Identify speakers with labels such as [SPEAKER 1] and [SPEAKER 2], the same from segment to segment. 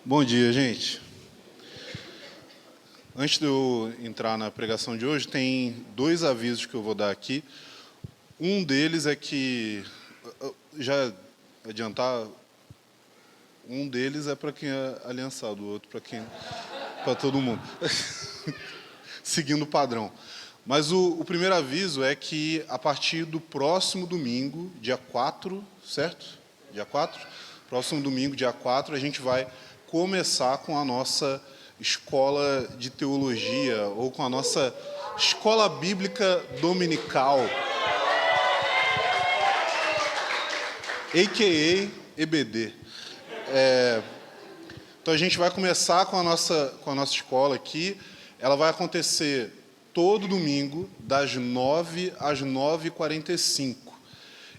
[SPEAKER 1] Bom dia, gente. Antes de eu entrar na pregação de hoje, tem dois avisos que eu vou dar aqui. Um deles é que, já adiantar, um deles é para quem é aliançado, o outro para todo mundo, seguindo o padrão. Mas o primeiro aviso é que, a partir do próximo domingo, dia 4, certo? Dia 4? Próximo domingo, dia 4, a gente vai começar com a nossa escola de teologia, ou com a nossa escola bíblica dominical, a.k.a. EBD. Então a gente vai começar com a nossa escola aqui. Ela vai acontecer todo domingo, das 9 às 9h45.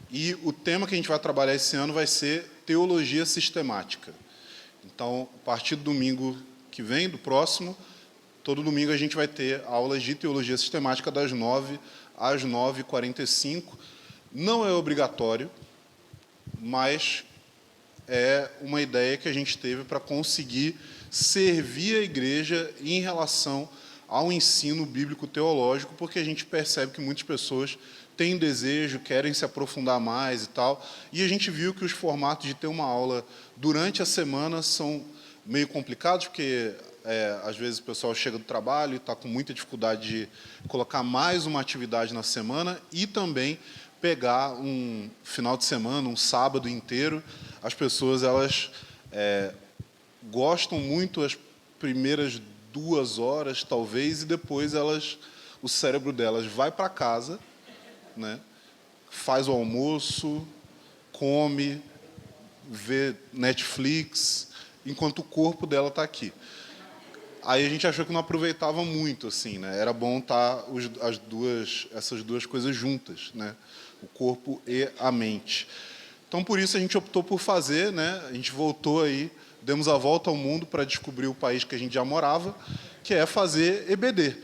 [SPEAKER 1] E o tema que a gente vai trabalhar esse ano vai ser teologia sistemática. Então, a partir do domingo que vem, do próximo, todo domingo a gente vai ter aulas de teologia sistemática das 9 às 9h45. Não é obrigatório, mas é uma ideia que a gente teve para conseguir servir a igreja em relação ao ensino bíblico-teológico, porque a gente percebe que muitas pessoas têm desejo, querem se aprofundar mais e tal, e a gente viu que os formatos de ter uma aula durante a semana são meio complicados, porque às vezes o pessoal chega do trabalho e está com muita dificuldade de colocar mais uma atividade na semana e também pegar um final de semana, um sábado inteiro. As pessoas elas gostam muito as primeiras 2 horas, talvez, e depois o cérebro delas vai para casa, né, faz o almoço, come, vê Netflix, enquanto o corpo dela está aqui. Aí a gente achou que não aproveitava muito, assim, né? Era bom estar essas duas coisas juntas, né? O corpo e a mente. Então, por isso, a gente optou por fazer, né? A gente voltou aí, demos a volta ao mundo para descobrir o país que a gente já morava, que é fazer EBD.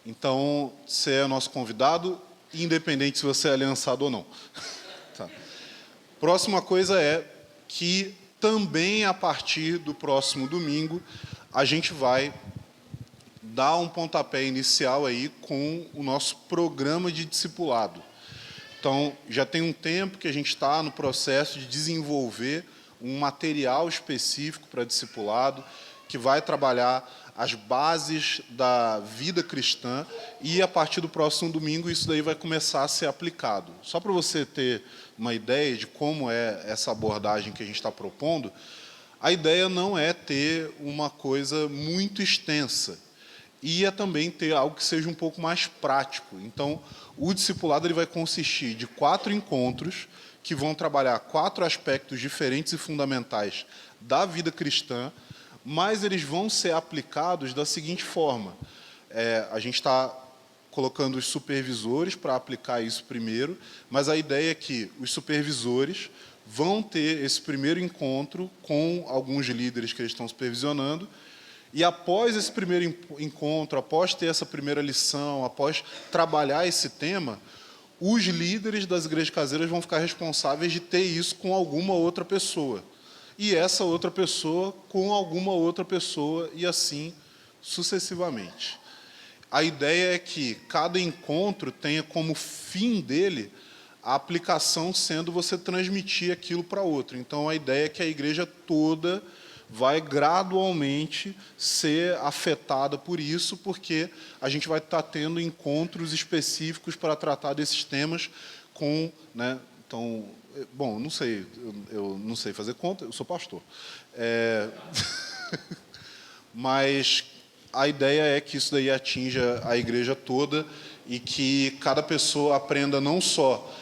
[SPEAKER 1] Então, você é nosso convidado, independente se você é aliançado ou não. Tá. Próxima coisa é que, também a partir do próximo domingo, a gente vai dar um pontapé inicial aí com o nosso programa de discipulado. Então, já tem um tempo que a gente está no processo de desenvolver um material específico para discipulado, que vai trabalhar as bases da vida cristã, e a partir do próximo domingo isso daí vai começar a ser aplicado. Só para você ter uma ideia de como é essa abordagem que a gente está propondo, a ideia não é ter uma coisa muito extensa, e também ter algo que seja um pouco mais prático. Então, o discipulado ele vai consistir de 4 encontros que vão trabalhar 4 aspectos diferentes e fundamentais da vida cristã, mas eles vão ser aplicados da seguinte forma. A gente está colocando os supervisores para aplicar isso primeiro, mas a ideia é que os supervisores vão ter esse primeiro encontro com alguns líderes que eles estão supervisionando, e após esse primeiro encontro, após ter essa primeira lição, após trabalhar esse tema, os líderes das igrejas caseiras vão ficar responsáveis de ter isso com alguma outra pessoa. E essa outra pessoa com alguma outra pessoa, e assim sucessivamente. A ideia é que cada encontro tenha como fim dele a aplicação sendo você transmitir aquilo para outro. Então, a ideia é que a igreja toda vai gradualmente ser afetada por isso, porque a gente vai estar tendo encontros específicos para tratar desses temas com, né, então, bom, não sei, eu não sei fazer conta, eu sou pastor. Mas a ideia é que isso daí atinja a igreja toda e que cada pessoa aprenda não só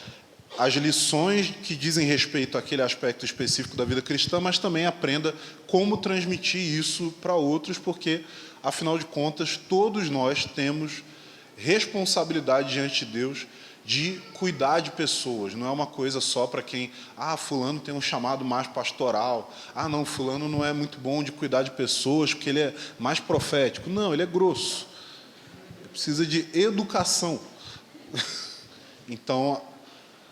[SPEAKER 1] as lições que dizem respeito àquele aspecto específico da vida cristã, mas também aprenda como transmitir isso para outros, porque, afinal de contas, todos nós temos responsabilidade diante de Deus de cuidar de pessoas. Não é uma coisa só para quem, fulano tem um chamado mais pastoral, não, fulano não é muito bom de cuidar de pessoas porque ele é mais profético. Não, ele é grosso. Ele precisa de educação. Então,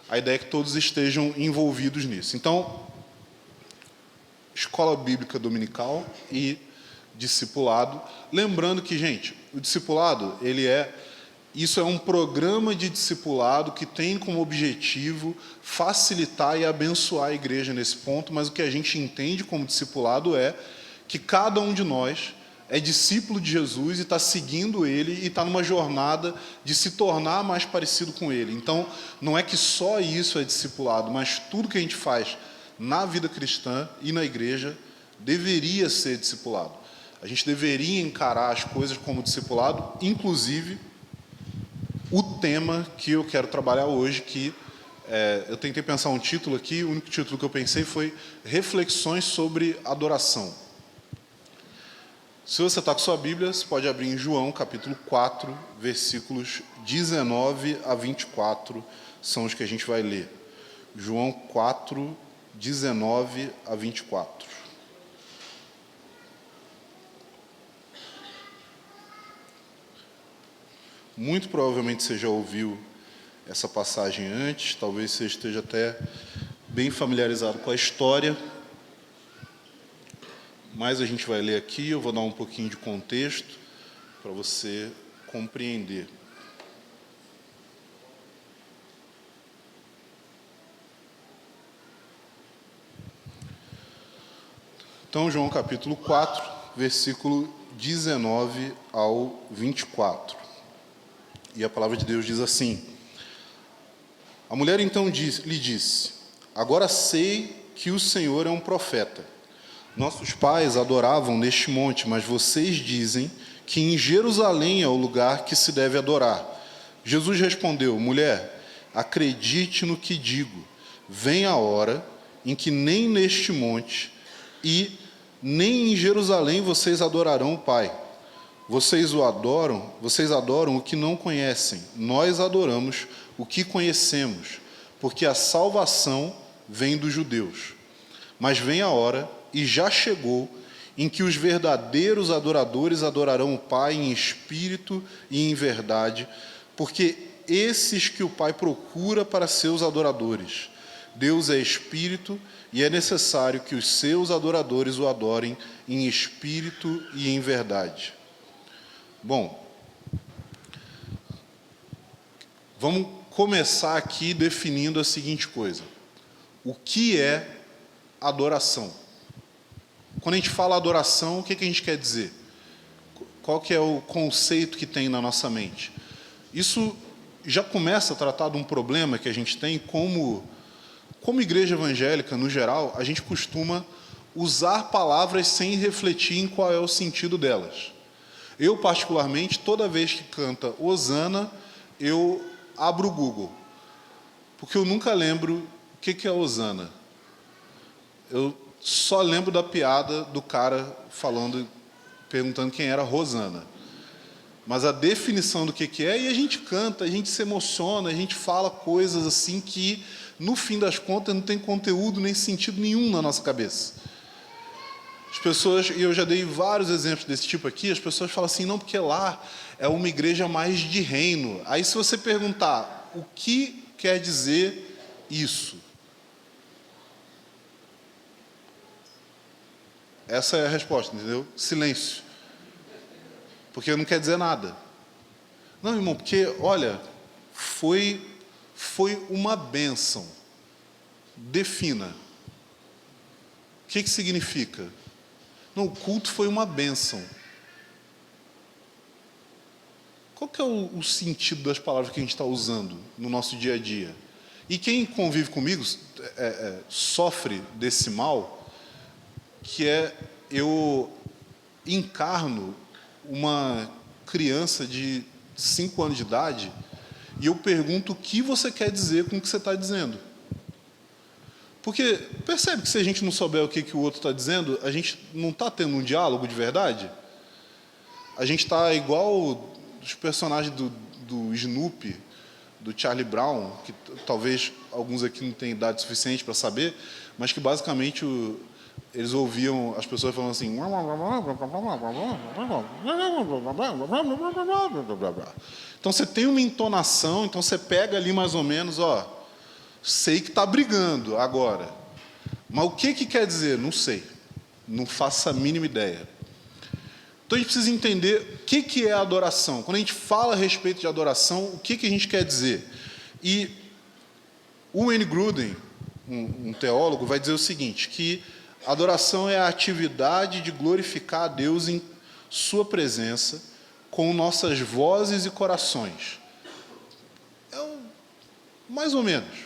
[SPEAKER 1] a ideia é que todos estejam envolvidos nisso. Então, escola bíblica dominical e discipulado. Lembrando que, gente, o discipulado, isso é um programa de discipulado que tem como objetivo facilitar e abençoar a igreja nesse ponto, mas o que a gente entende como discipulado é que cada um de nós é discípulo de Jesus e está seguindo Ele e está numa jornada de se tornar mais parecido com Ele. Então, não é que só isso é discipulado, mas tudo que a gente faz na vida cristã e na igreja deveria ser discipulado. A gente deveria encarar as coisas como discipulado, inclusive o tema que eu quero trabalhar hoje, eu tentei pensar um título aqui, o único título que eu pensei foi Reflexões sobre Adoração. Se você está com sua Bíblia, você pode abrir em João, capítulo 4, versículos 19 a 24, são os que a gente vai ler. João 4, 19 a 24. Muito provavelmente você já ouviu essa passagem antes, talvez você esteja até bem familiarizado com a história, mas a gente vai ler aqui, eu vou dar um pouquinho de contexto para você compreender. Então, João capítulo 4, versículo 19 ao 24. E a palavra de Deus diz assim: A mulher então lhe disse: Agora sei que o Senhor é um profeta. Nossos pais adoravam neste monte, mas vocês dizem que em Jerusalém é o lugar que se deve adorar. Jesus respondeu: Mulher, acredite no que digo. Vem a hora em que nem neste monte e nem em Jerusalém vocês adorarão o Pai. Vocês adoram o que não conhecem. Nós adoramos o que conhecemos, porque a salvação vem dos judeus. Mas vem a hora, e já chegou, em que os verdadeiros adoradores adorarão o Pai em espírito e em verdade, porque esses que o Pai procura para seus adoradores. Deus é espírito, e é necessário que os seus adoradores o adorem em espírito e em verdade. Bom, vamos começar aqui definindo a seguinte coisa. O que é adoração? Quando a gente fala adoração, o que a gente quer dizer? Qual que é o conceito que tem na nossa mente? Isso já começa a tratar de um problema que a gente tem como igreja evangélica, no geral, a gente costuma usar palavras sem refletir em qual é o sentido delas. Eu, particularmente, toda vez que canta Hosana, eu abro o Google, porque eu nunca lembro o que é Hosana. Eu só lembro da piada do cara perguntando quem era Rosana. Mas a definição do que é, e a gente canta, a gente se emociona, a gente fala coisas assim que, no fim das contas, não tem conteúdo nem sentido nenhum na nossa cabeça. As pessoas, e eu já dei vários exemplos desse tipo aqui, as pessoas falam assim, não, porque lá é uma igreja mais de reino. Aí se você perguntar, o que quer dizer isso? Essa é a resposta, entendeu? Silêncio. Porque não quer dizer nada. Não, irmão, porque, olha, foi uma bênção. Defina. O que significa? Não, o culto foi uma bênção. Qual que é o sentido das palavras que a gente está usando no nosso dia a dia? E quem convive comigo sofre desse mal, que é eu encarno uma criança de 5 anos de idade e eu pergunto o que você quer dizer com o que você está dizendo. Porque percebe que se a gente não souber o que o outro está dizendo, a gente não está tendo um diálogo de verdade? A gente está igual os personagens do Snoopy, do Charlie Brown, que talvez alguns aqui não tenham idade suficiente para saber, mas que basicamente eles ouviam as pessoas falando assim... Então você tem uma entonação, então você pega ali mais ou menos, sei que está brigando agora. Mas o que quer dizer? Não sei. Não faço a mínima ideia. Então a gente precisa entender o que é adoração. Quando a gente fala a respeito de adoração, o que a gente quer dizer? E o Wayne Grudem, um teólogo, vai dizer o seguinte, que adoração é a atividade de glorificar a Deus em sua presença com nossas vozes e corações. Mais ou menos.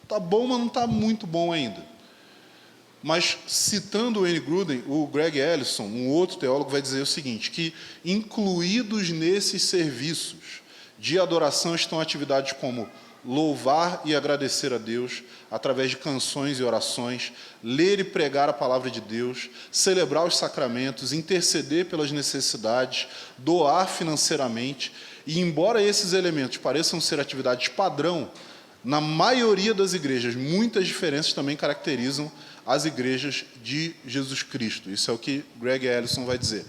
[SPEAKER 1] Está bom, mas não está muito bom ainda. Mas, citando o Wayne Grudem, o Greg Ellison, um outro teólogo, vai dizer o seguinte, que incluídos nesses serviços de adoração estão atividades como louvar e agradecer a Deus através de canções e orações, ler e pregar a palavra de Deus, celebrar os sacramentos, interceder pelas necessidades, doar financeiramente. E, embora esses elementos pareçam ser atividades padrão, na maioria das igrejas, muitas diferenças também caracterizam as igrejas de Jesus Cristo. Isso é o que Greg Ellison vai dizer.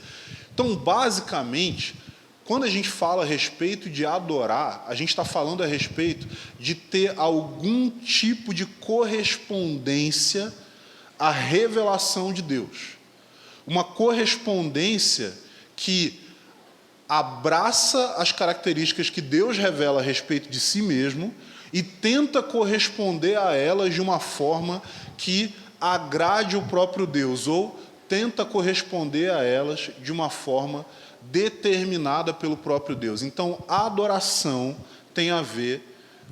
[SPEAKER 1] Então, basicamente, quando a gente fala a respeito de adorar, a gente está falando a respeito de ter algum tipo de correspondência à revelação de Deus. Uma correspondência que abraça as características que Deus revela a respeito de si mesmo e tenta corresponder a elas de uma forma que agrade o próprio Deus, ou tenta corresponder a elas de uma forma determinada pelo próprio Deus. Então, a adoração tem a ver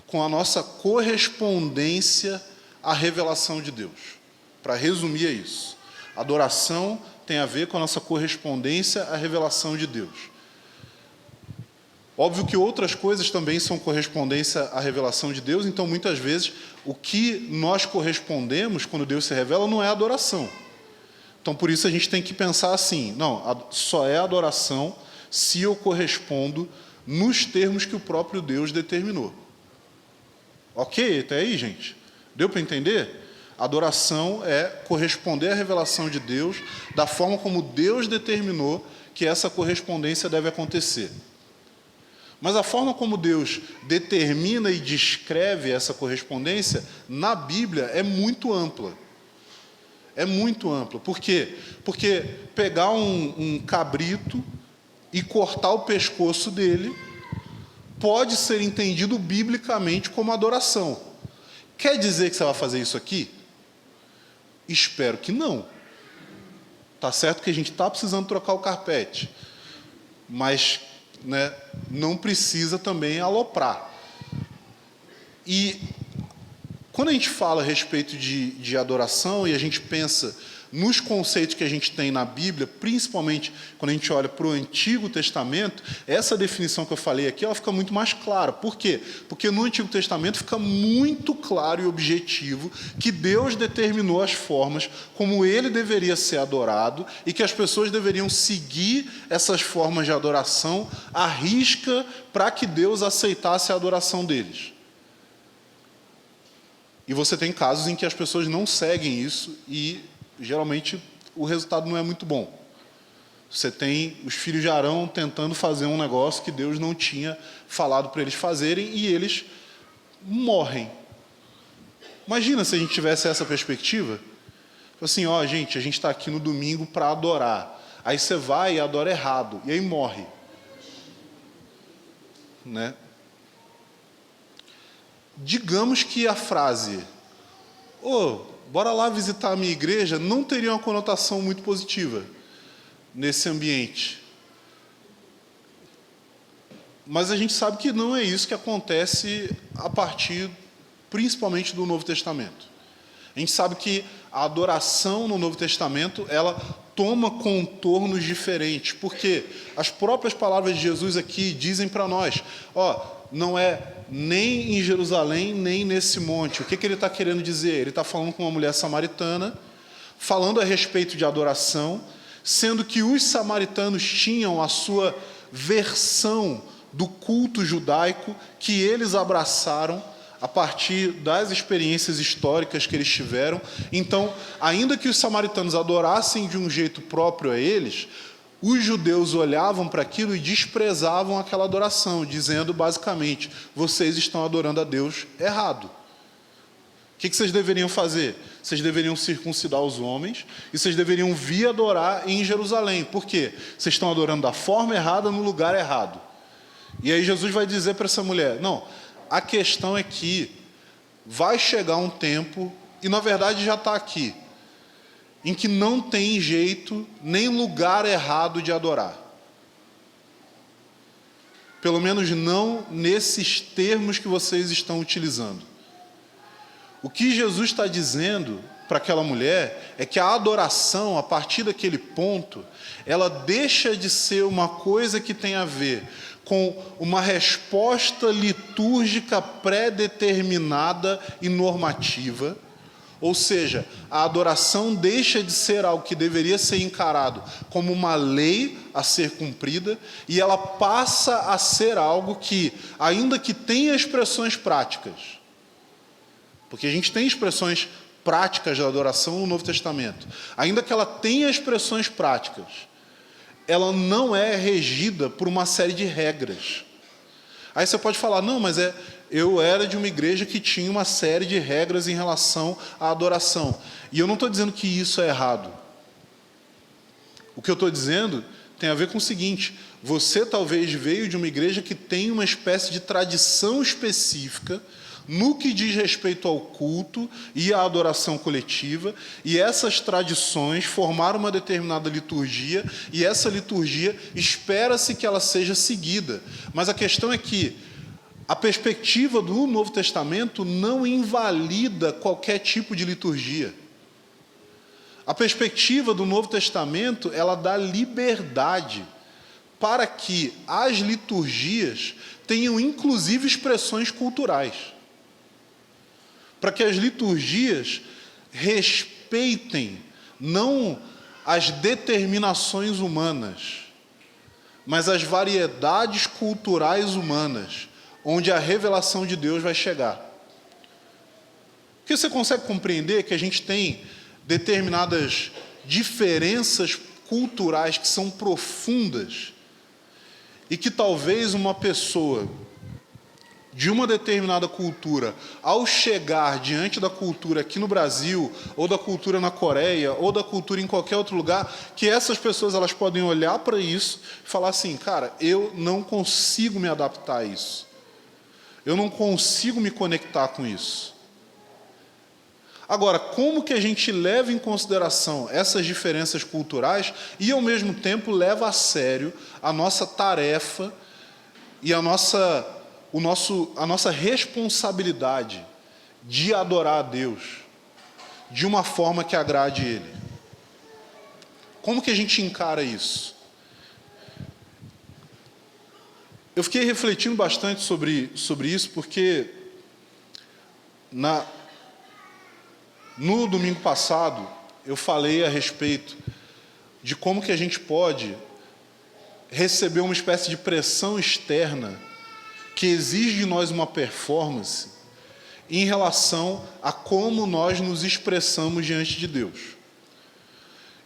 [SPEAKER 1] com a nossa correspondência à revelação de Deus. Para resumir, é isso. Adoração tem a ver com a nossa correspondência à revelação de Deus. Óbvio que outras coisas também são correspondência à revelação de Deus, então, muitas vezes, o que nós correspondemos quando Deus se revela não é adoração. Então, por isso, a gente tem que pensar assim, não, só é adoração se eu correspondo nos termos que o próprio Deus determinou. Ok? Até aí, gente? Deu para entender? Adoração é corresponder à revelação de Deus da forma como Deus determinou que essa correspondência deve acontecer. Mas a forma como Deus determina e descreve essa correspondência, na Bíblia, é muito ampla. É muito ampla. Por quê? Porque pegar um cabrito e cortar o pescoço dele pode ser entendido biblicamente como adoração. Quer dizer que você vai fazer isso aqui? Espero que não. Tá certo que a gente está precisando trocar o carpete, mas não precisa também aloprar. E quando a gente fala a respeito de adoração e a gente pensa nos conceitos que a gente tem na Bíblia, principalmente quando a gente olha para o Antigo Testamento, essa definição que eu falei aqui, ela fica muito mais clara. Por quê? Porque no Antigo Testamento fica muito claro e objetivo que Deus determinou as formas como Ele deveria ser adorado e que as pessoas deveriam seguir essas formas de adoração à risca para que Deus aceitasse a adoração deles. E você tem casos em que as pessoas não seguem isso e, geralmente, o resultado não é muito bom. Você tem os filhos de Arão tentando fazer um negócio que Deus não tinha falado para eles fazerem e eles morrem. Imagina se a gente tivesse essa perspectiva. Assim, gente, a gente está aqui no domingo para adorar. Aí você vai e adora errado, e aí morre. Digamos que a frase, bora lá visitar a minha igreja, não teria uma conotação muito positiva nesse ambiente. Mas a gente sabe que não é isso que acontece a partir, principalmente, do Novo Testamento. A gente sabe que a adoração no Novo Testamento, ela toma contornos diferentes, porque as próprias palavras de Jesus aqui dizem para nós, não é nem em Jerusalém, nem nesse monte. O que ele está querendo dizer? Ele está falando com uma mulher samaritana, falando a respeito de adoração, sendo que os samaritanos tinham a sua versão do culto judaico que eles abraçaram a partir das experiências históricas que eles tiveram. Então, ainda que os samaritanos adorassem de um jeito próprio a eles, os judeus olhavam para aquilo e desprezavam aquela adoração, dizendo basicamente, vocês estão adorando a Deus errado. O que vocês deveriam fazer? vocês deveriam circuncidar os homens e vocês deveriam vir adorar em Jerusalém. Por quê? Vocês estão adorando da forma errada, no lugar errado. E aí Jesus vai dizer para essa mulher, não, a questão é que vai chegar um tempo, e na verdade já está aqui, em que não tem jeito nem lugar errado de adorar. Pelo menos não nesses termos que vocês estão utilizando. O que Jesus está dizendo para aquela mulher é que a adoração, a partir daquele ponto, ela deixa de ser uma coisa que tem a ver com uma resposta litúrgica pré-determinada e normativa. Ou seja, a adoração deixa de ser algo que deveria ser encarado como uma lei a ser cumprida, e ela passa a ser algo que, ainda que tenha expressões práticas, porque a gente tem expressões práticas da adoração no Novo Testamento, ainda que ela tenha expressões práticas, ela não é regida por uma série de regras. Aí você pode falar, não, mas eu era de uma igreja que tinha uma série de regras em relação à adoração. E eu não estou dizendo que isso é errado. O que eu estou dizendo tem a ver com o seguinte, você talvez veio de uma igreja que tem uma espécie de tradição específica no que diz respeito ao culto e à adoração coletiva, e essas tradições formaram uma determinada liturgia, e essa liturgia espera-se que ela seja seguida. Mas a questão é que a perspectiva do Novo Testamento não invalida qualquer tipo de liturgia. A perspectiva do Novo Testamento, ela dá liberdade para que as liturgias tenham inclusive expressões culturais. Para que as liturgias respeitem não as determinações humanas, mas as variedades culturais humanas, onde a revelação de Deus vai chegar. Porque você consegue compreender que a gente tem determinadas diferenças culturais que são profundas e que talvez uma pessoa de uma determinada cultura, ao chegar diante da cultura aqui no Brasil, ou da cultura na Coreia, ou da cultura em qualquer outro lugar, que essas pessoas elas podem olhar para isso e falar assim, cara, eu não consigo me adaptar a isso. Eu não consigo me conectar com isso. Agora, como que a gente leva em consideração essas diferenças culturais e, ao mesmo tempo, leva a sério a nossa tarefa e a nossa responsabilidade de adorar a Deus de uma forma que agrade Ele? Como que a gente encara isso? Eu fiquei refletindo bastante sobre isso, porque no domingo passado eu falei a respeito de como que a gente pode receber uma espécie de pressão externa que exige de nós uma performance em relação a como nós nos expressamos diante de Deus.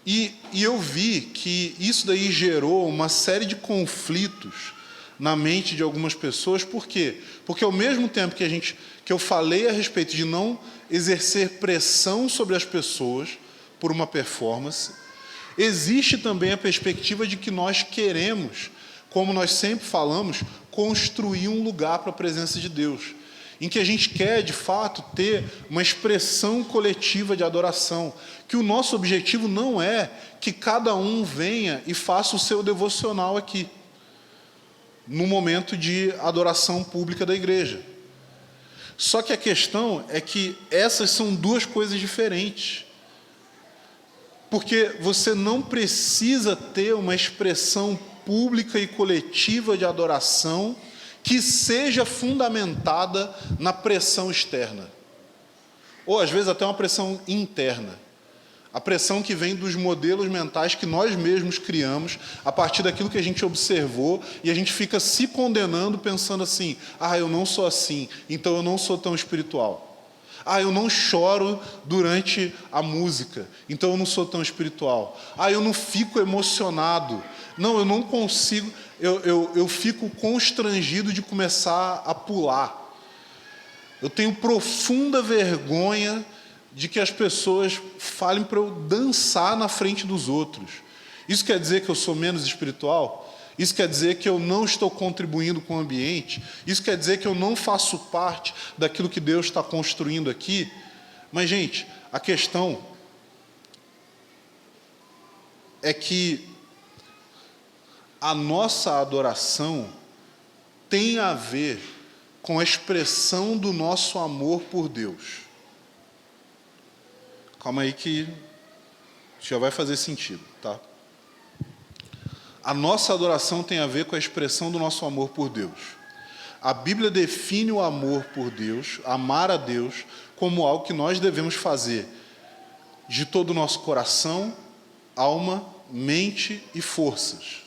[SPEAKER 1] E eu vi que isso daí gerou uma série de conflitos na mente de algumas pessoas. Por quê? Porque ao mesmo tempo que eu falei a respeito de não exercer pressão sobre as pessoas por uma performance, existe também a perspectiva de que nós queremos, como nós sempre falamos, construir um lugar para a presença de Deus, em que a gente quer, de fato, ter uma expressão coletiva de adoração, que o nosso objetivo não é que cada um venha e faça o seu devocional aqui, no momento de adoração pública da igreja. Só que a questão é que essas são duas coisas diferentes. Porque você não precisa ter uma expressão pública e coletiva de adoração que seja fundamentada na pressão externa. Ou, às vezes, até uma pressão interna. A pressão que vem dos modelos mentais que nós mesmos criamos a partir daquilo que a gente observou, e a gente fica se condenando pensando assim, eu não sou assim, então eu não sou tão espiritual. Eu não choro durante a música, então eu não sou tão espiritual. Eu não fico emocionado. Não, eu não consigo, eu fico constrangido de começar a pular. Eu tenho profunda vergonha de que as pessoas falem para eu dançar na frente dos outros. Isso quer dizer que eu sou menos espiritual? Isso quer dizer que eu não estou contribuindo com o ambiente? Isso quer dizer que eu não faço parte daquilo que Deus está construindo aqui? Mas, gente, a questão é que a nossa adoração tem a ver com a expressão do nosso amor por Deus. Calma aí que já vai fazer sentido, tá? A nossa adoração tem a ver com a expressão do nosso amor por Deus. A Bíblia define o amor por Deus, amar a Deus, como algo que nós devemos fazer de todo o nosso coração, alma, mente e forças.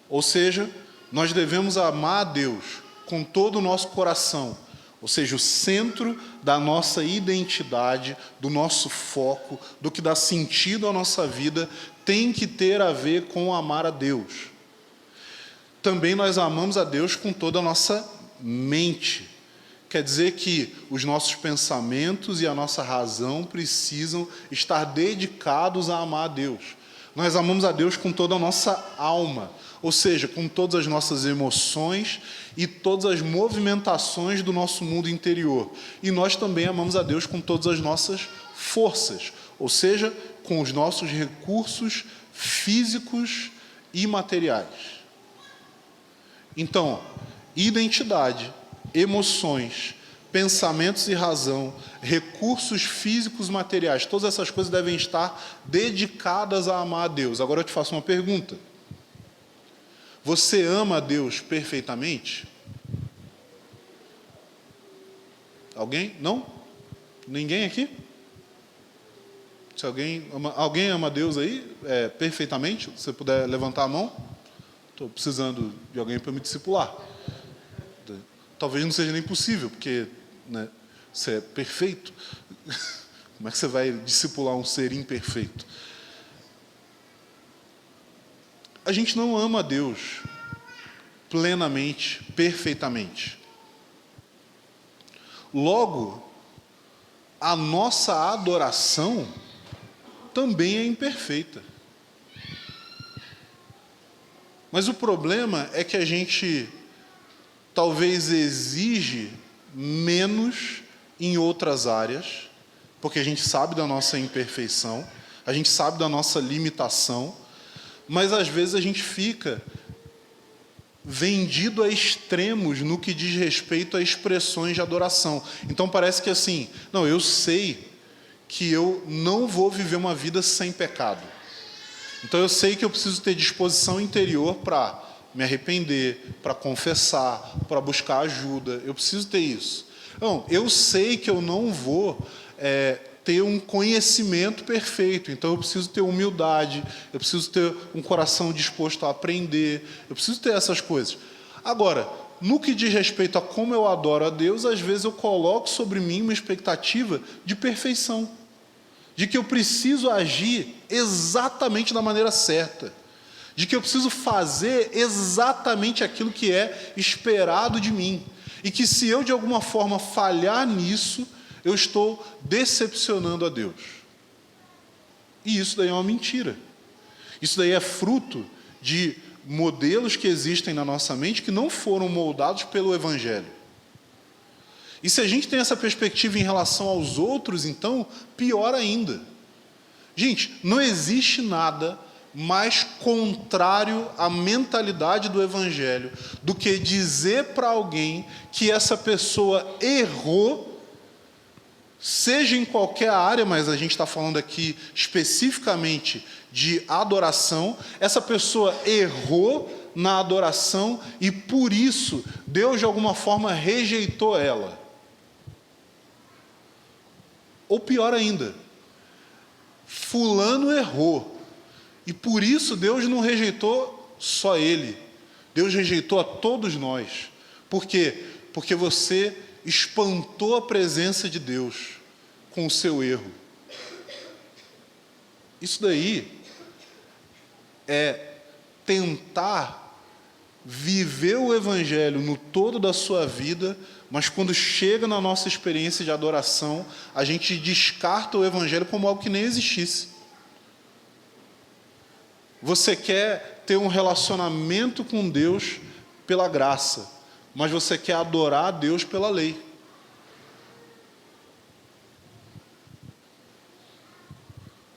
[SPEAKER 1] Ou seja, nós devemos amar a Deus com todo o nosso coração, ou seja, o centro da nossa identidade, do nosso foco, do que dá sentido à nossa vida, tem que ter a ver com amar a Deus. Também nós amamos a Deus com toda a nossa mente. Quer dizer que os nossos pensamentos e a nossa razão precisam estar dedicados a amar a Deus. Nós amamos a Deus com toda a nossa alma, ou seja, com todas as nossas emoções e todas as movimentações do nosso mundo interior. E nós também amamos a Deus com todas as nossas forças, ou seja, com os nossos recursos físicos e materiais. Então, identidade, emoções, pensamentos e razão, recursos físicos, materiais, todas essas coisas devem estar dedicadas a amar a Deus. Agora eu te faço uma pergunta. Você ama a Deus perfeitamente? Alguém? Não? Ninguém aqui? Se alguém ama a Deus aí, perfeitamente? Se você puder levantar a mão. Estou precisando de alguém para me discipular. Talvez não seja nem possível, porque, né, você é perfeito. Como é que você vai discipular um ser imperfeito? A gente não ama a Deus plenamente, perfeitamente. Logo, a nossa adoração também é imperfeita. Mas o problema é que a gente talvez exige menos em outras áreas, porque a gente sabe da nossa imperfeição, a gente sabe da nossa limitação, mas às vezes a gente fica vendido a extremos no que diz respeito a expressões de adoração. Então parece que assim, não, eu sei que eu não vou viver uma vida sem pecado. Então eu sei que eu preciso ter disposição interior para me arrepender, para confessar, para buscar ajuda. Eu preciso ter isso. Não, eu sei que eu não vou ter um conhecimento perfeito. Então eu preciso ter humildade, eu preciso ter um coração disposto a aprender, eu preciso ter essas coisas. Agora, no que diz respeito a como eu adoro a Deus, às vezes eu coloco sobre mim uma expectativa de perfeição, de que eu preciso agir exatamente da maneira certa, de que eu preciso fazer exatamente aquilo que é esperado de mim, e que se eu de alguma forma falhar nisso, eu estou decepcionando a Deus. E isso daí é uma mentira. Isso daí é fruto de modelos que existem na nossa mente que não foram moldados pelo Evangelho. E se a gente tem essa perspectiva em relação aos outros, então, pior ainda. Gente, não existe nada mais contrário à mentalidade do Evangelho do que dizer para alguém que essa pessoa errou, seja em qualquer área, mas a gente está falando aqui especificamente de adoração, essa pessoa errou na adoração e por isso Deus de alguma forma rejeitou ela. Ou pior ainda, fulano errou e por isso Deus não rejeitou só ele, Deus rejeitou a todos nós. Por quê? Porque você espantou a presença de Deus com o seu erro. Isso daí é tentar viver o Evangelho no todo da sua vida, mas quando chega na nossa experiência de adoração, a gente descarta o Evangelho como algo que nem existisse. Você quer ter um relacionamento com Deus pela graça, mas você quer adorar a Deus pela lei.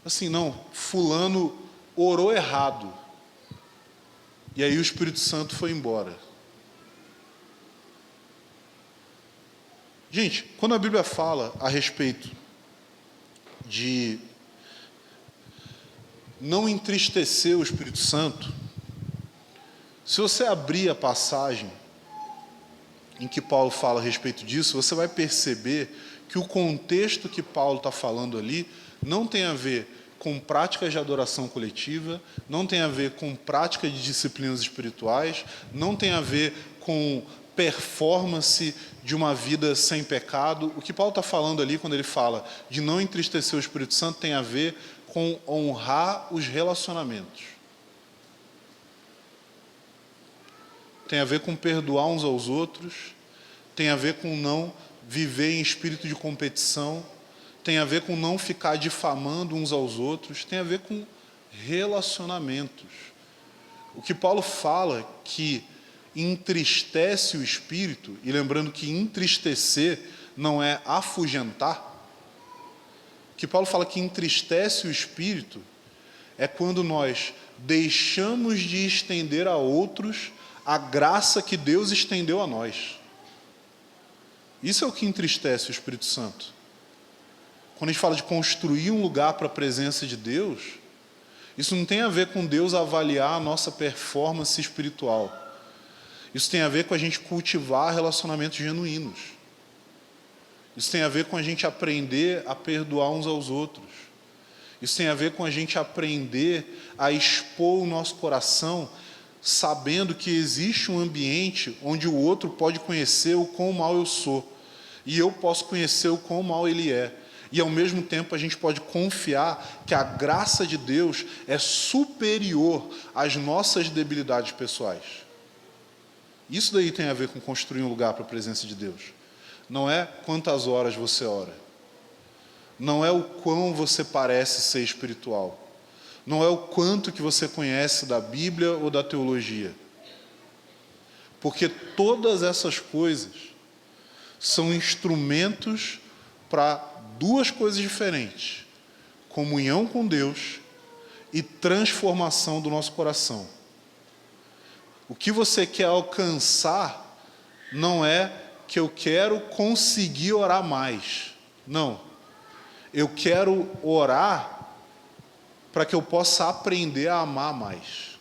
[SPEAKER 1] Assim, não, fulano orou errado. E aí o Espírito Santo foi embora. Gente, quando a Bíblia fala a respeito de não entristecer o Espírito Santo, se você abrir a passagem em que Paulo fala a respeito disso, você vai perceber que o contexto que Paulo está falando ali não tem a ver com práticas de adoração coletiva, não tem a ver com prática de disciplinas espirituais, não tem a ver com performance de uma vida sem pecado. O que Paulo está falando ali, quando ele fala de não entristecer o Espírito Santo, tem a ver com honrar os relacionamentos. Tem a ver com perdoar uns aos outros, tem a ver com não viver em espírito de competição, tem a ver com não ficar difamando uns aos outros, tem a ver com relacionamentos. O que Paulo fala que entristece o espírito, e lembrando que entristecer não é afugentar, o que Paulo fala que entristece o espírito é quando nós deixamos de estender a outros a graça que Deus estendeu a nós. Isso é o que entristece o Espírito Santo. Quando a gente fala de construir um lugar para a presença de Deus, isso não tem a ver com Deus avaliar a nossa performance espiritual. Isso tem a ver com a gente cultivar relacionamentos genuínos. Isso tem a ver com a gente aprender a perdoar uns aos outros. Isso tem a ver com a gente aprender a expor o nosso coração, sabendo que existe um ambiente onde o outro pode conhecer o quão mal eu sou, e eu posso conhecer o quão mal ele é. E, ao mesmo tempo, a gente pode confiar que a graça de Deus é superior às nossas debilidades pessoais. Isso daí tem a ver com construir um lugar para a presença de Deus. Não é quantas horas você ora. Não é o quão você parece ser espiritual. Não é o quanto que você conhece da Bíblia ou da teologia. Porque todas essas coisas são instrumentos para duas coisas diferentes: comunhão com Deus e transformação do nosso coração. O que você quer alcançar não é que eu quero conseguir orar mais. Não. Eu quero orar para que eu possa aprender a amar mais.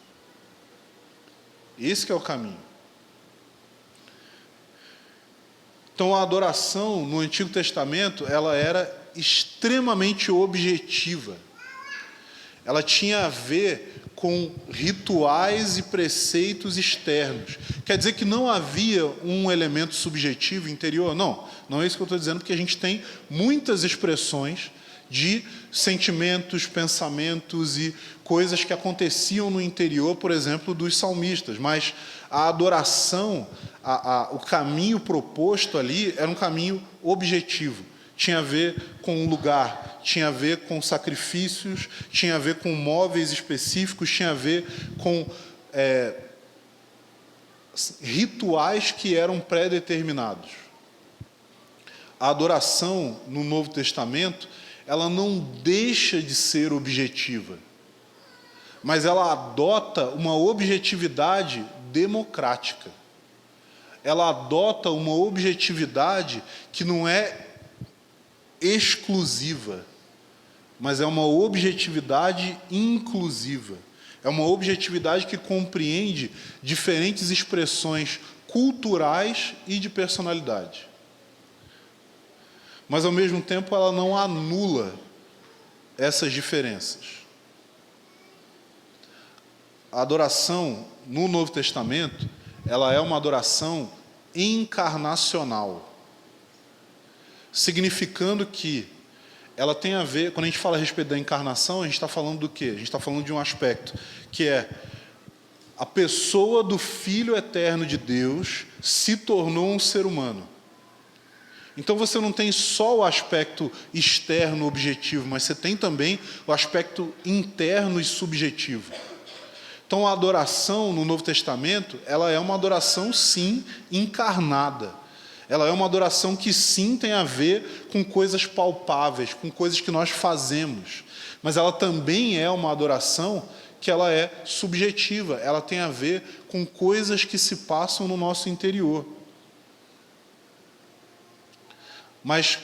[SPEAKER 1] Esse que é o caminho. Então, a adoração no Antigo Testamento, ela era extremamente objetiva. Ela tinha a ver com rituais e preceitos externos. Quer dizer que não havia um elemento subjetivo interior? Não, não é isso que eu estou dizendo, porque a gente tem muitas expressões de sentimentos, pensamentos e coisas que aconteciam no interior, por exemplo, dos salmistas. Mas a adoração, o caminho proposto ali era um caminho objetivo. Tinha a ver com um lugar, tinha a ver com sacrifícios, tinha a ver com móveis específicos, tinha a ver com rituais que eram pré-determinados. A adoração no Novo Testamento, ela não deixa de ser objetiva, mas ela adota uma objetividade democrática. Ela adota uma objetividade que não é exclusiva, mas é uma objetividade inclusiva. É uma objetividade que compreende diferentes expressões culturais e de personalidade. Mas, ao mesmo tempo, ela não anula essas diferenças. A adoração no Novo Testamento, ela é uma adoração encarnacional, significando que ela tem a ver, quando a gente fala a respeito da encarnação, a gente está falando do quê? A gente está falando de um aspecto que é a pessoa do Filho eterno de Deus se tornou um ser humano. Então você não tem só o aspecto externo objetivo, mas você tem também o aspecto interno e subjetivo. Então a adoração no Novo Testamento, ela é uma adoração sim encarnada. Ela é uma adoração que sim tem a ver com coisas palpáveis, com coisas que nós fazemos. Mas ela também é uma adoração que ela é subjetiva, ela tem a ver com coisas que se passam no nosso interior. Mas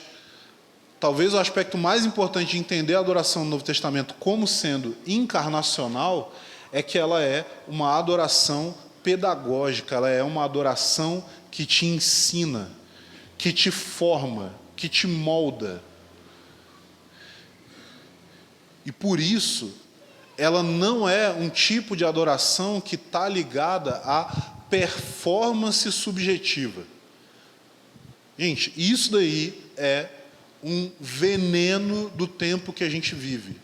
[SPEAKER 1] talvez o aspecto mais importante de entender a adoração no Novo Testamento como sendo encarnacional é que ela é uma adoração pedagógica, ela é uma adoração que te ensina, que te forma, que te molda. E por isso, ela não é um tipo de adoração que está ligada à performance subjetiva. Gente, isso daí é um veneno do tempo que a gente vive.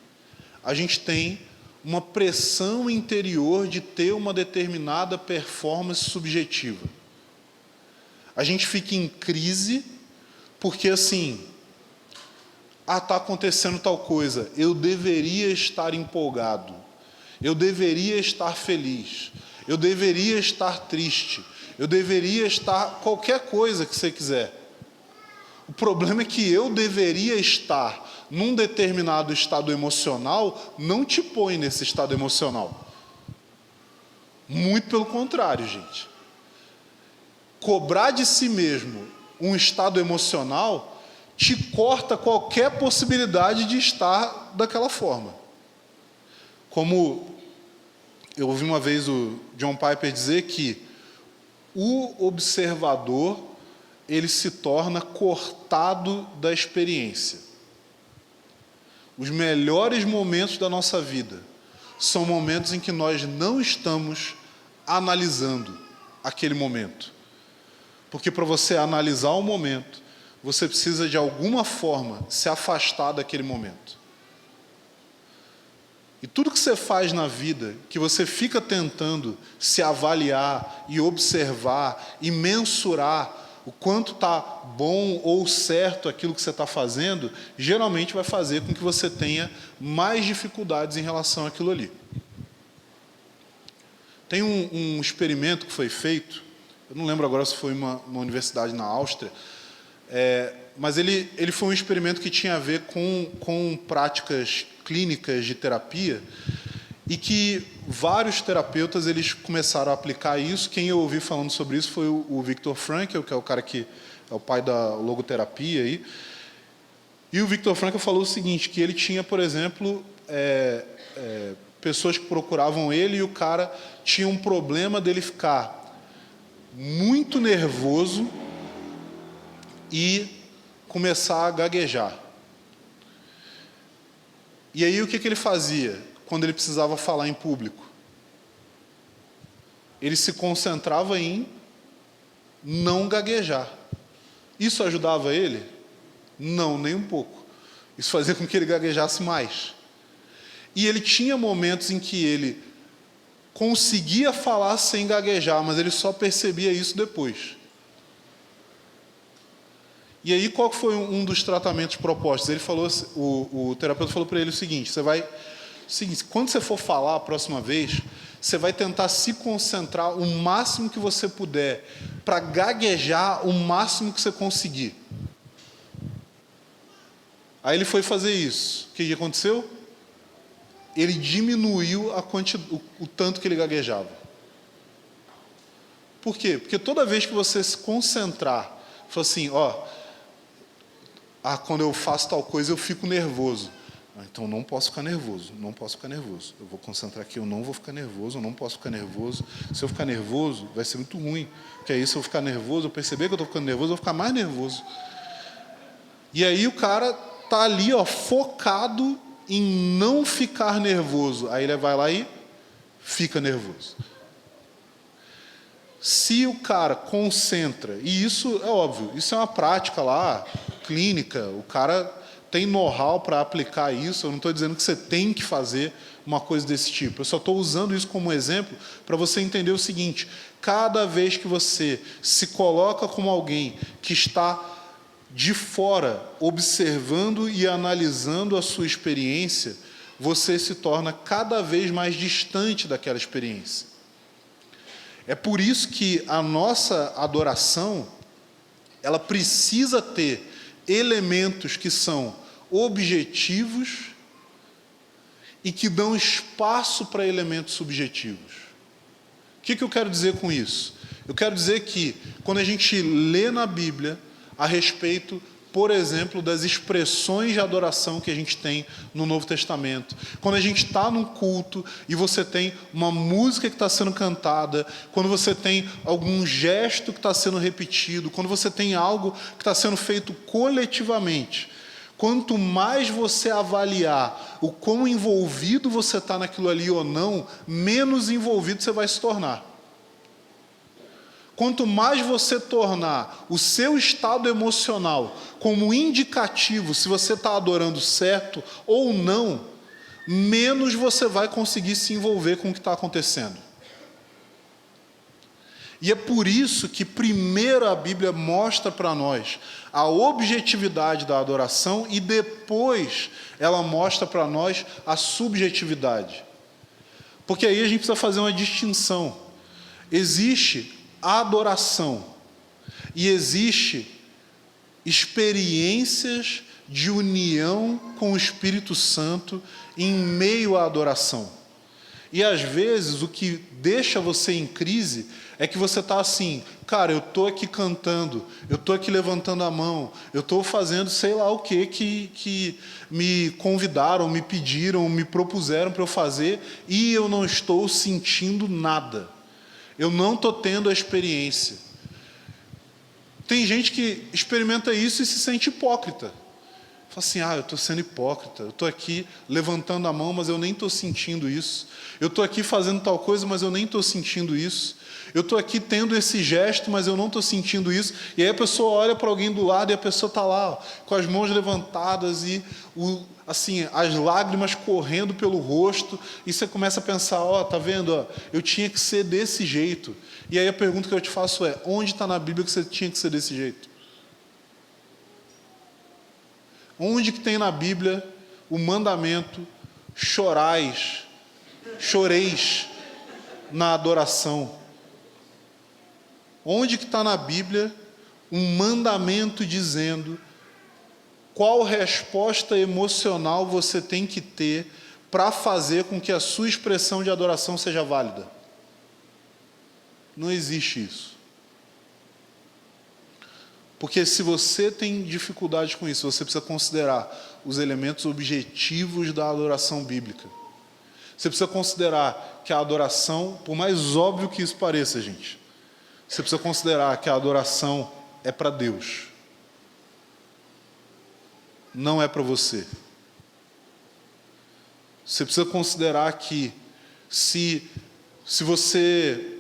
[SPEAKER 1] A gente tem uma pressão interior de ter uma determinada performance subjetiva. A gente fica em crise porque, assim, está acontecendo tal coisa, eu deveria estar empolgado, eu deveria estar feliz, eu deveria estar triste, eu deveria estar qualquer coisa que você quiser. O problema é que eu deveria estar num determinado estado emocional não te põe nesse estado emocional. Muito pelo contrário, gente. Cobrar de si mesmo um estado emocional te corta qualquer possibilidade de estar daquela forma. Como eu ouvi uma vez o John Piper dizer que o observador, ele se torna cortado da experiência. Os melhores momentos da nossa vida são momentos em que nós não estamos analisando aquele momento. Porque para você analisar o momento, você precisa de alguma forma se afastar daquele momento. E tudo que você faz na vida, que você fica tentando se avaliar e observar e mensurar o quanto está bom ou certo aquilo que você está fazendo, geralmente vai fazer com que você tenha mais dificuldades em relação àquilo ali. Tem um experimento que foi feito, eu não lembro agora se foi uma universidade na Áustria, mas ele foi um experimento que tinha a ver com práticas clínicas de terapia, e que vários terapeutas eles começaram a aplicar isso. Quem eu ouvi falando sobre isso foi o Viktor Frankl, que é o cara que é o pai da logoterapia. Aí. E o Viktor Frankl falou o seguinte, que ele tinha, por exemplo, pessoas que procuravam ele e o cara tinha um problema dele ficar muito nervoso e começar a gaguejar. E aí o que ele fazia quando ele precisava falar em público? Ele se concentrava em não gaguejar. Isso ajudava ele? Não, nem um pouco. Isso fazia com que ele gaguejasse mais. E ele tinha momentos em que ele conseguia falar sem gaguejar, mas ele só percebia isso depois. E aí, qual foi um dos tratamentos propostos? Ele falou, o terapeuta falou para ele o seguinte: quando você for falar a próxima vez, você vai tentar se concentrar o máximo que você puder para gaguejar o máximo que você conseguir. Aí ele foi fazer isso. O que aconteceu? Ele diminuiu o tanto que ele gaguejava. Por quê? Porque toda vez que você se concentrar, fala assim, quando eu faço tal coisa eu fico nervoso. Então não posso ficar nervoso, não posso ficar nervoso. Eu vou concentrar aqui, eu não vou ficar nervoso, eu não posso ficar nervoso. Se eu ficar nervoso, vai ser muito ruim. Porque aí se eu ficar nervoso, eu perceber que eu estou ficando nervoso, eu vou ficar mais nervoso. E aí o cara está ali, focado em não ficar nervoso. Aí ele vai lá e fica nervoso. Se o cara concentra, e isso é óbvio, isso é uma prática lá, clínica, o cara tem know-how para aplicar isso, eu não estou dizendo que você tem que fazer uma coisa desse tipo. Eu só estou usando isso como exemplo para você entender o seguinte: cada vez que você se coloca como alguém que está de fora, observando e analisando a sua experiência, você se torna cada vez mais distante daquela experiência. É por isso que a nossa adoração, ela precisa ter elementos que são objetivos e que dão espaço para elementos subjetivos. O que eu quero dizer com isso? Eu quero dizer que, quando a gente lê na Bíblia a respeito, por exemplo, das expressões de adoração que a gente tem no Novo Testamento, quando a gente está num culto e você tem uma música que está sendo cantada, quando você tem algum gesto que está sendo repetido, quando você tem algo que está sendo feito coletivamente, quanto mais você avaliar o quão envolvido você está naquilo ali ou não, menos envolvido você vai se tornar. Quanto mais você tornar o seu estado emocional como indicativo se você está adorando certo ou não, menos você vai conseguir se envolver com o que está acontecendo. E é por isso que primeiro a Bíblia mostra para nós a objetividade da adoração e depois ela mostra para nós a subjetividade. Porque aí a gente precisa fazer uma distinção. Existe adoração e existe experiências de união com o Espírito Santo em meio à adoração. E às vezes o que deixa você em crise é que você está assim: cara, eu estou aqui cantando, eu estou aqui levantando a mão, eu estou fazendo sei lá o que me convidaram, me pediram, me propuseram para eu fazer, e eu não estou sentindo nada. Eu não estou tendo a experiência. Tem gente que experimenta isso e se sente hipócrita. Fala assim: eu estou sendo hipócrita, eu estou aqui levantando a mão, mas eu nem estou sentindo isso. Eu estou aqui fazendo tal coisa, mas eu nem estou sentindo isso. Eu estou aqui tendo esse gesto, mas eu não estou sentindo isso. E aí a pessoa olha para alguém do lado e a pessoa está lá, ó, com as mãos levantadas e assim, as lágrimas correndo pelo rosto. E você começa a pensar: tá vendo? Eu tinha que ser desse jeito. E aí a pergunta que eu te faço é: onde está na Bíblia que você tinha que ser desse jeito? Onde que tem na Bíblia o mandamento: choreis na adoração? Onde que está na Bíblia um mandamento dizendo qual resposta emocional você tem que ter para fazer com que a sua expressão de adoração seja válida? Não existe isso. Porque se você tem dificuldade com isso, você precisa considerar os elementos objetivos da adoração bíblica. Você precisa considerar que a adoração, por mais óbvio que isso pareça, gente, você precisa considerar que a adoração é para Deus. Não é para você. Você precisa considerar que se você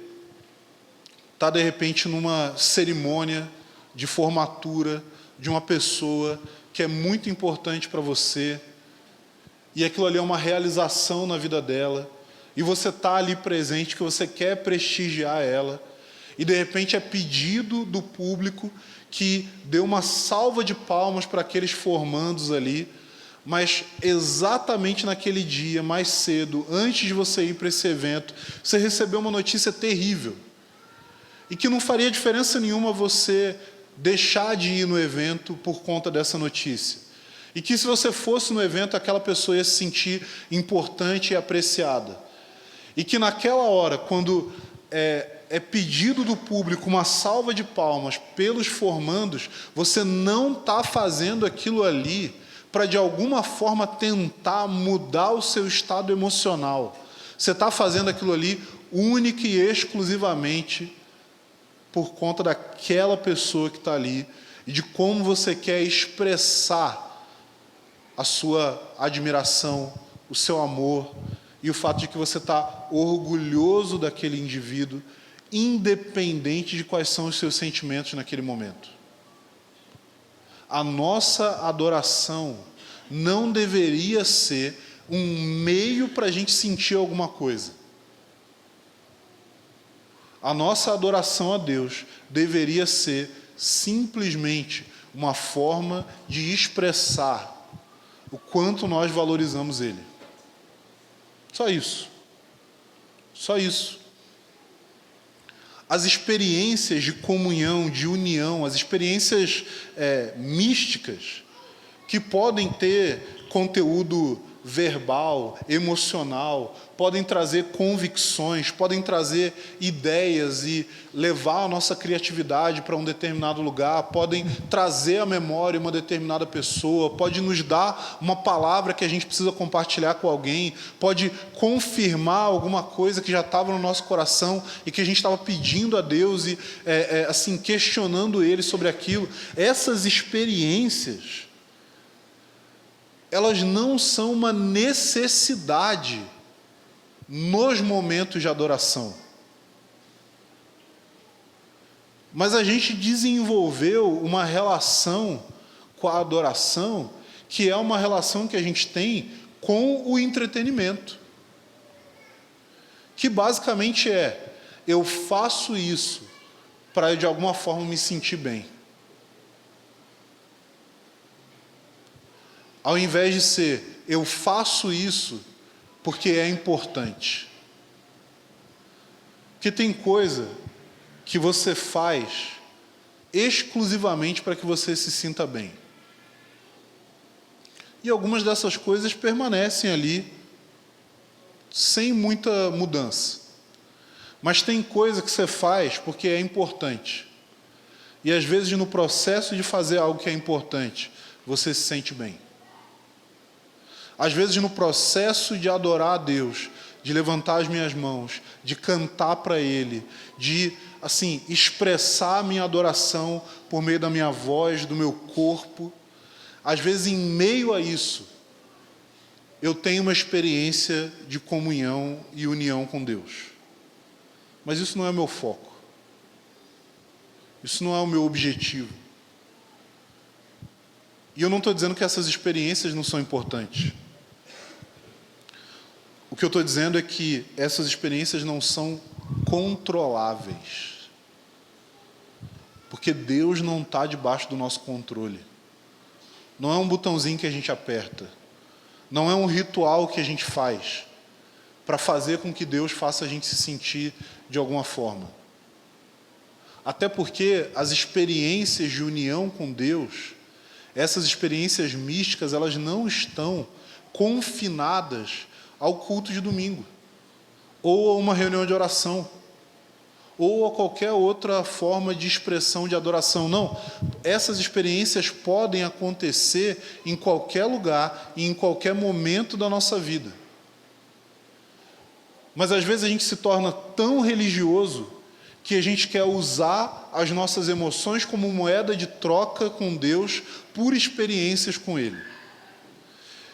[SPEAKER 1] está, de repente, numa cerimônia de formatura de uma pessoa que é muito importante para você, e aquilo ali é uma realização na vida dela, e você está ali presente, que você quer prestigiar ela, e de repente é pedido do público que dê uma salva de palmas para aqueles formandos ali, mas exatamente naquele dia, mais cedo, antes de você ir para esse evento, você recebeu uma notícia terrível, e que não faria diferença nenhuma você deixar de ir no evento por conta dessa notícia. E que se você fosse no evento, aquela pessoa ia se sentir importante e apreciada. E que naquela hora, quando é pedido do público uma salva de palmas pelos formandos, você não está fazendo aquilo ali para de alguma forma tentar mudar o seu estado emocional. Você está fazendo aquilo ali única e exclusivamente por conta daquela pessoa que está ali e de como você quer expressar a sua admiração, o seu amor e o fato de que você está orgulhoso daquele indivíduo, independente de quais são os seus sentimentos naquele momento. A nossa adoração não deveria ser um meio para a gente sentir alguma coisa. A nossa adoração a Deus deveria ser simplesmente uma forma de expressar o quanto nós valorizamos Ele. Só isso. Só isso. As experiências de comunhão, de união, as experiências místicas, que podem ter conteúdo verbal, emocional, podem trazer convicções, podem trazer ideias e levar a nossa criatividade para um determinado lugar, podem trazer à memória uma determinada pessoa, pode nos dar uma palavra que a gente precisa compartilhar com alguém, pode confirmar alguma coisa que já estava no nosso coração e que a gente estava pedindo a Deus e assim questionando Ele sobre aquilo. Essas experiências, elas não são uma necessidade nos momentos de adoração. Mas a gente desenvolveu uma relação com a adoração, que é uma relação que a gente tem com o entretenimento. Que basicamente eu faço isso para de alguma forma me sentir bem. Ao invés de ser, eu faço isso porque é importante. Porque tem coisa que você faz exclusivamente para que você se sinta bem. E algumas dessas coisas permanecem ali sem muita mudança. Mas tem coisa que você faz porque é importante. E às vezes no processo de fazer algo que é importante, você se sente bem. Às vezes no processo de adorar a Deus, de levantar as minhas mãos, de cantar para Ele, de assim expressar a minha adoração por meio da minha voz, do meu corpo, às vezes em meio a isso, eu tenho uma experiência de comunhão e união com Deus. Mas isso não é o meu foco. Isso não é o meu objetivo. E eu não estou dizendo que essas experiências não são importantes. O que eu estou dizendo é que essas experiências não são controláveis. Porque Deus não está debaixo do nosso controle. Não é um botãozinho que a gente aperta. Não é um ritual que a gente faz para fazer com que Deus faça a gente se sentir de alguma forma. Até porque as experiências de união com Deus, essas experiências místicas, elas não estão confinadas ao culto de domingo, ou a uma reunião de oração, ou a qualquer outra forma de expressão de adoração. Não, essas experiências podem acontecer em qualquer lugar e em qualquer momento da nossa vida. Mas às vezes a gente se torna tão religioso que a gente quer usar as nossas emoções como moeda de troca com Deus por experiências com Ele.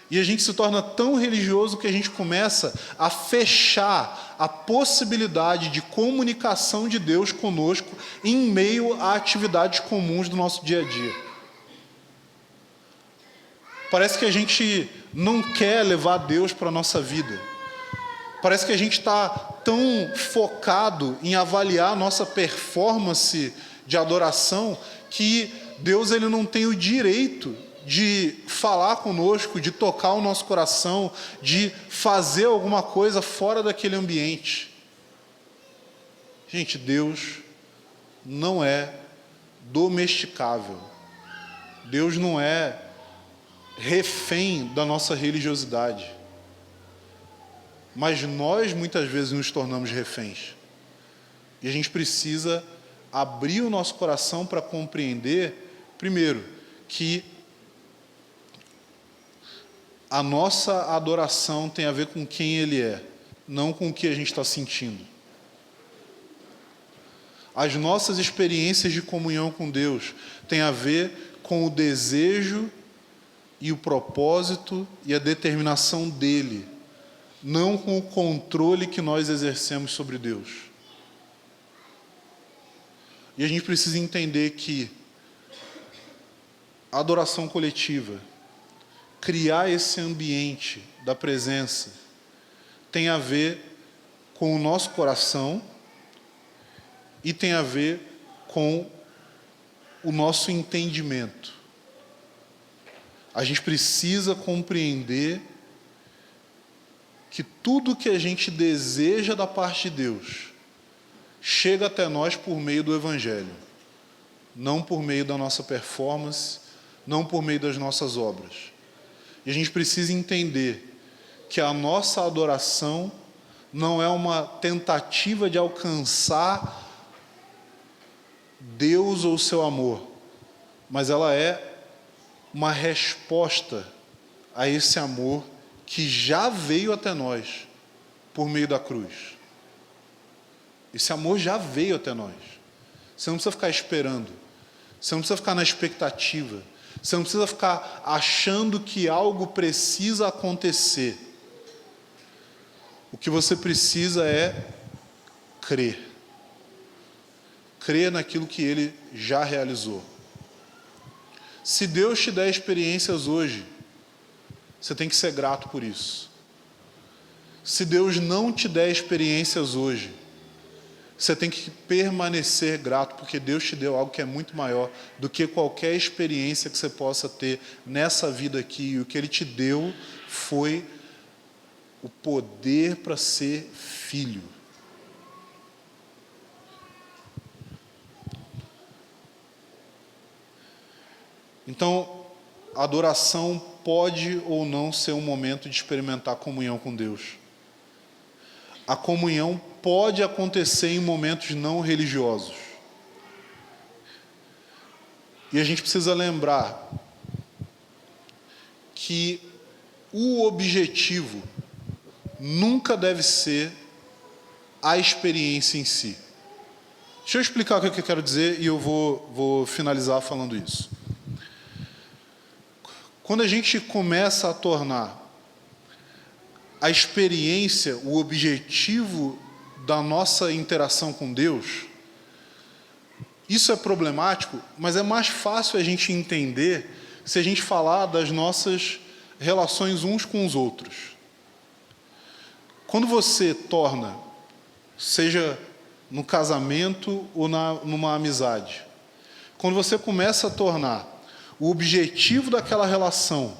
[SPEAKER 1] E a gente se torna tão religioso que a gente começa a fechar a possibilidade de comunicação de Deus conosco em meio a atividades comuns do nosso dia a dia. Parece que a gente não quer levar Deus para a nossa vida. Parece que a gente está tão focado em avaliar a nossa performance de adoração que Deus ele não tem o direito de falar conosco, de tocar o nosso coração, de fazer alguma coisa fora daquele ambiente. Gente, Deus não é domesticável. Deus não é refém da nossa religiosidade. Mas nós, muitas vezes, nos tornamos reféns. E a gente precisa abrir o nosso coração para compreender, primeiro, que a nossa adoração tem a ver com quem Ele é, não com o que a gente está sentindo. As nossas experiências de comunhão com Deus têm a ver com o desejo e o propósito e a determinação dEle, não com o controle que nós exercemos sobre Deus. E a gente precisa entender que a adoração coletiva, criar esse ambiente da presença tem a ver com o nosso coração e tem a ver com o nosso entendimento. A gente precisa compreender que tudo que a gente deseja da parte de Deus chega até nós por meio do Evangelho, não por meio da nossa performance, não por meio das nossas obras. E a gente precisa entender que a nossa adoração não é uma tentativa de alcançar Deus ou o seu amor, mas ela é uma resposta a esse amor que já veio até nós por meio da cruz. Esse amor já veio até nós. Você não precisa ficar esperando. Você não precisa ficar na expectativa. Você não precisa ficar achando que algo precisa acontecer. O que você precisa é crer. Crer naquilo que Ele já realizou. Se Deus te der experiências hoje, você tem que ser grato por isso. Se Deus não te der experiências hoje, você tem que permanecer grato, porque Deus te deu algo que é muito maior do que qualquer experiência que você possa ter nessa vida aqui. E o que Ele te deu foi o poder para ser filho. Então, a adoração pode ou não ser um momento de experimentar comunhão com Deus. A comunhão pode acontecer em momentos não religiosos. E a gente precisa lembrar que o objetivo nunca deve ser a experiência em si. Deixa eu explicar o que eu quero dizer e eu vou finalizar falando isso. Quando a gente começa a tornar a experiência o objetivo da nossa interação com Deus, isso é problemático, mas é mais fácil a gente entender se a gente falar das nossas relações uns com os outros. Quando você torna, seja no casamento ou numa amizade, quando você começa a tornar o objetivo daquela relação,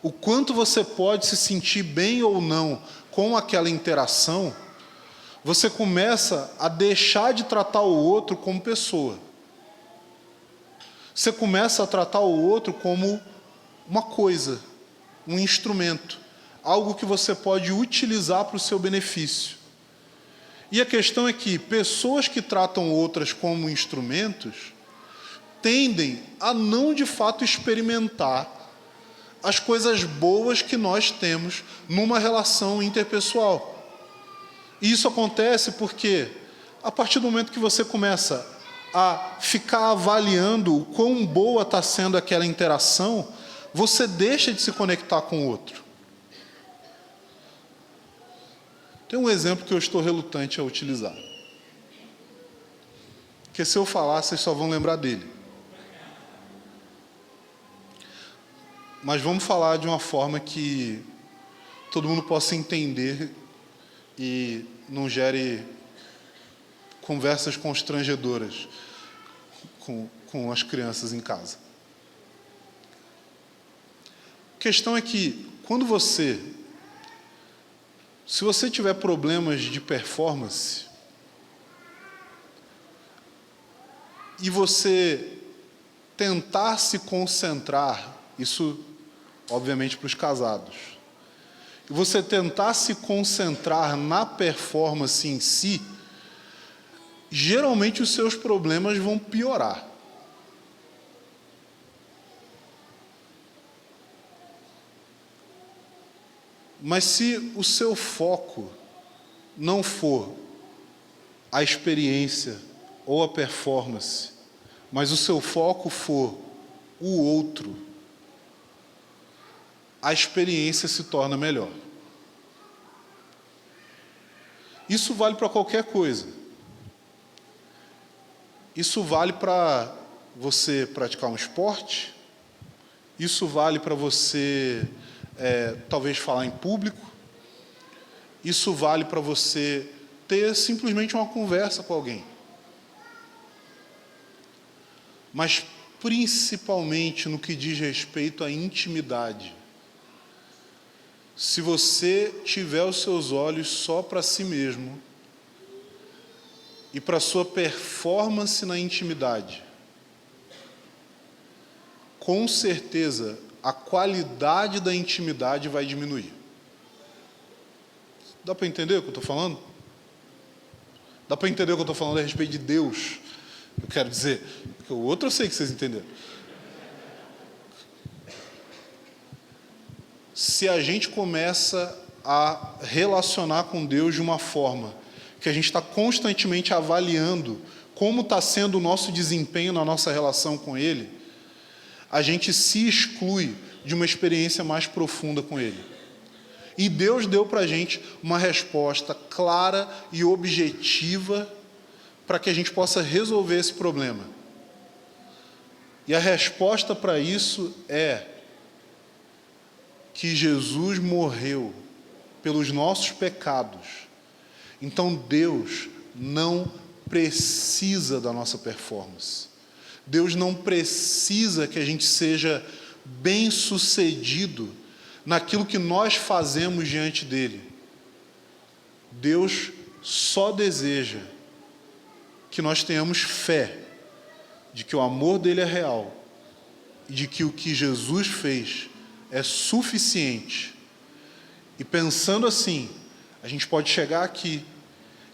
[SPEAKER 1] o quanto você pode se sentir bem ou não com aquela interação, você começa a deixar de tratar o outro como pessoa. Você começa a tratar o outro como uma coisa, um instrumento, algo que você pode utilizar para o seu benefício. E a questão é que pessoas que tratam outras como instrumentos tendem a não de fato experimentar as coisas boas que nós temos numa relação interpessoal. E isso acontece porque, a partir do momento que você começa a ficar avaliando o quão boa está sendo aquela interação, você deixa de se conectar com o outro. Tem um exemplo que eu estou relutante a utilizar. Porque se eu falar, vocês só vão lembrar dele. Mas vamos falar de uma forma que todo mundo possa entender e não gere conversas constrangedoras com as crianças em casa. A questão é que, se você tiver problemas de performance, e você tentar se concentrar, isso obviamente para os casados, e você tentar se concentrar na performance em si, geralmente os seus problemas vão piorar. Mas se o seu foco não for a experiência ou a performance, mas o seu foco for o outro, a experiência se torna melhor. Isso vale para qualquer coisa. Isso vale para você praticar um esporte, Isso vale para você, talvez, falar em público. Isso vale para você ter simplesmente uma conversa com alguém. Mas, principalmente no que diz respeito à intimidade. Se você tiver os seus olhos só para si mesmo e para a sua performance na intimidade, com certeza a qualidade da intimidade vai diminuir. Dá para entender o que eu estou falando? Dá para entender o que eu estou falando a respeito de Deus? Eu quero dizer, porque o outro eu sei que vocês entenderam. Se a gente começa a relacionar com Deus de uma forma que a gente está constantemente avaliando como está sendo o nosso desempenho na nossa relação com Ele, a gente se exclui de uma experiência mais profunda com Ele. E Deus deu para a gente uma resposta clara e objetiva para que a gente possa resolver esse problema. E a resposta para isso é que Jesus morreu pelos nossos pecados. Então Deus não precisa da nossa performance. Deus não precisa que a gente seja bem-sucedido naquilo que nós fazemos diante dele. Deus só deseja que nós tenhamos fé de que o amor dele é real e de que o que Jesus fez é suficiente. E pensando assim, a gente pode chegar aqui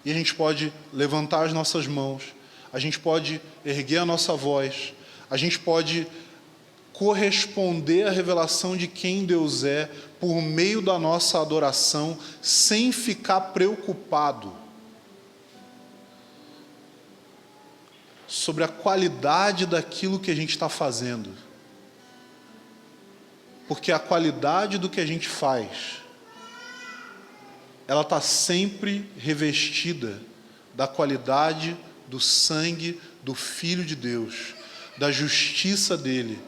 [SPEAKER 1] e a gente pode levantar as nossas mãos, a gente pode erguer a nossa voz, a gente pode corresponder à revelação de quem Deus é por meio da nossa adoração, sem ficar preocupado sobre a qualidade daquilo que a gente está fazendo. Porque a qualidade do que a gente faz, ela está sempre revestida da qualidade do sangue do Filho de Deus, da justiça dele,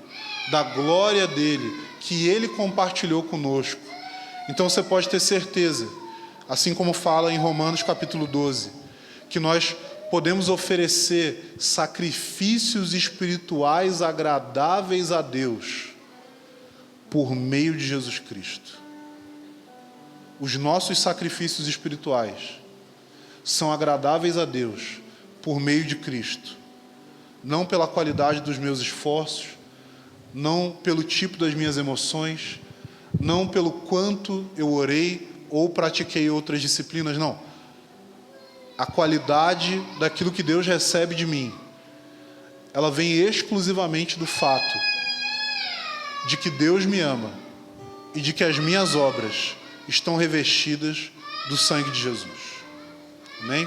[SPEAKER 1] da glória dele, que ele compartilhou conosco. Então você pode ter certeza, assim como fala em Romanos capítulo 12, que nós podemos oferecer sacrifícios espirituais agradáveis a Deus por meio de Jesus Cristo. Os nossos sacrifícios espirituais são agradáveis a Deus por meio de Cristo, não pela qualidade dos meus esforços, não pelo tipo das minhas emoções, não pelo quanto eu orei ou pratiquei outras disciplinas, não. A qualidade daquilo que Deus recebe de mim, ela vem exclusivamente do fato de que Deus me ama e de que as minhas obras estão revestidas do sangue de Jesus. Amém?